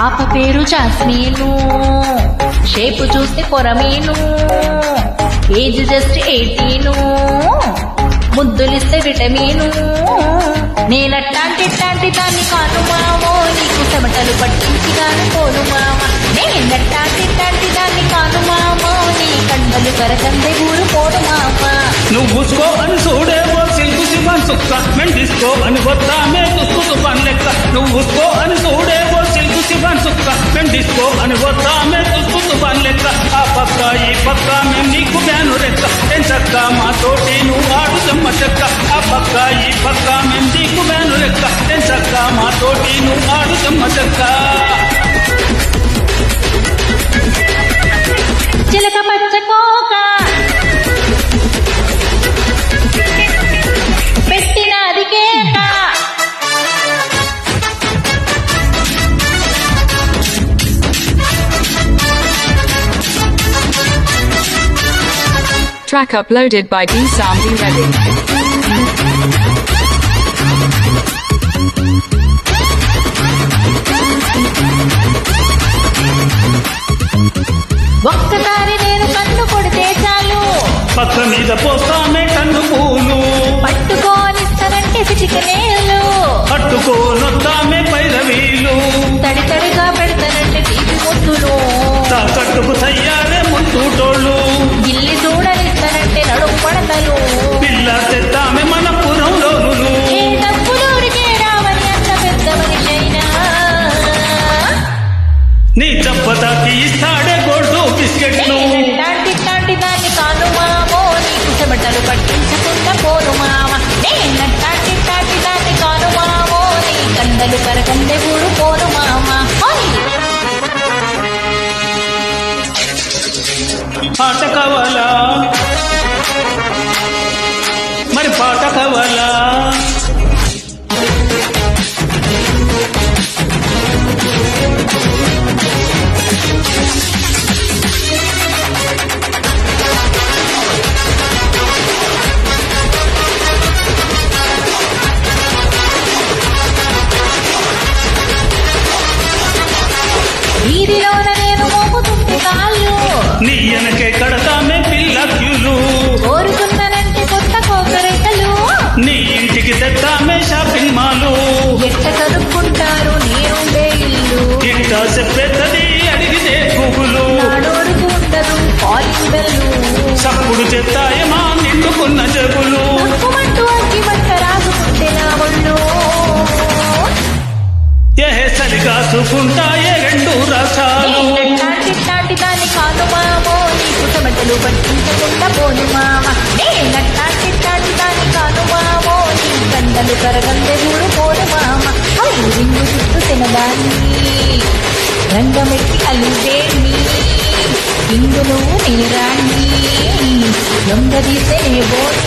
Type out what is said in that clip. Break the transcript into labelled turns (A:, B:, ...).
A: పాప పేరు జాస్మీను, షేపు చూస్తే కొరమీను, ఏజ్ జస్ట్ 18, ముద్దులిస్తే విటమీను. నేనట్టాంటి దాన్ని కాను మావో, నీకు చెమటలు పట్టించి దాని పోను మామ. నేనట్టాంటి దాన్ని కాను మామో, నీ కండలు కరకందే ఊరు పోను మామ.
B: నువ్వుసుకో అని చూడేవో సిల్కు సిఫాన్ సుక్క, మెండిస్కో అని వద్దామే తుస్కు తుఫాన్ లెక్క. నువ్వుసుకో అని చూడేవో సిల్కు సిఫాన్ సుక్క, మెండిస్కో అని వద్దామే తుస్కు తుఫాన్ లెక్క. ఆ పక్క ఈ పక్క మేము నీకు బ్యాను రెక్క, ఎంచక్క మా తోటి నువ్వు ఆడు చెమ్మ చెక్క. ఆ పక్క ఈ పక్క మేము నీకు బ్యాను రెక్క, ఎంచక్క మా తోటి నువ్వు ఆడు చెమ్మ చెక్క.
A: చిలక పచ్చకోక పెట్టినది కేక,
C: Track uploaded by D Sambi Reddy.
A: ఒక్కసారి నేను కన్ను కొడితే చాలు,
B: పక్క మీద పోస్తామే కన్ను పూలు,
A: పట్టుకోనిస్తానంటే చిటికనేలు,
B: పట్టుకోనొద్దామే పైరవీలు,
A: తడి తడిగా పెడతానంటే తీపి ముద్దులు,
B: తాకట్టుకు తయ్యారే ముందు టోళ్ళు,
A: గిల్లి చూడనిస్తానంటే నడుము పడతలు.
B: పిల్ల తెద్దామే మన పురంలోనులు.
A: ఏ డబ్బులూరికే రావని అంత పెద్ద మనిషైనా,
B: నీ దెబ్బతాకి ఇస్తాడే గోల్డు బిస్కెట్లు.
A: నేనట్టాంటి దాన్ని కాను మామో, నీకు చెమటలు పట్టించకుండా పోను మామ. నేనట్టాంటి దాన్ని కాను మామో, నీ కండలు కరకందే ఊరు పోను మామ.
B: పాట కావాలా మరి పాట కావాలా?
A: వీధిలోన నేను మోపుతుంటే కాళ్ళు,
B: నీ వెనకే కడతామే పిల్ల క్యూలు,
A: కోరుకున్నానంటే కొత్త కోకరెక్కలు,
B: నీ ఇంటికి తెద్దామే షాపింగ్ మాలు.
A: ఎట్ట కనుక్కుంటారు నేనుండే ఇల్లు,
B: ఇంట చెప్పేది అడిగితే గూగులు,
A: నాడోడుకు ఉండదు కాలింగ్ బెల్లు,
B: సప్పుడు చెత్తాయమా నిండుకున్న జబులు.
A: తక్కుమంటూ అగ్గి మంట రాసుకుంటే నా ఒళ్ళు,
B: ఏ సరిగా చూసుకుంటాయే రెండు రసాలు.
A: నేనట్టాంటి దాన్ని కాను మామో, నీకు చెమటలు పట్టించకుండా పోను మామ. నేనట్టాంటి దాన్ని కాను మామో, నీ కండలు కరగందే ఊరు పోను మామ. రింగు చుట్టూ తినదాన్ని, రంగమెట్టి అల్లుదేన్ని, ఇంగు నువ్వు నేరాన్ని, దొంగదీసే బోని.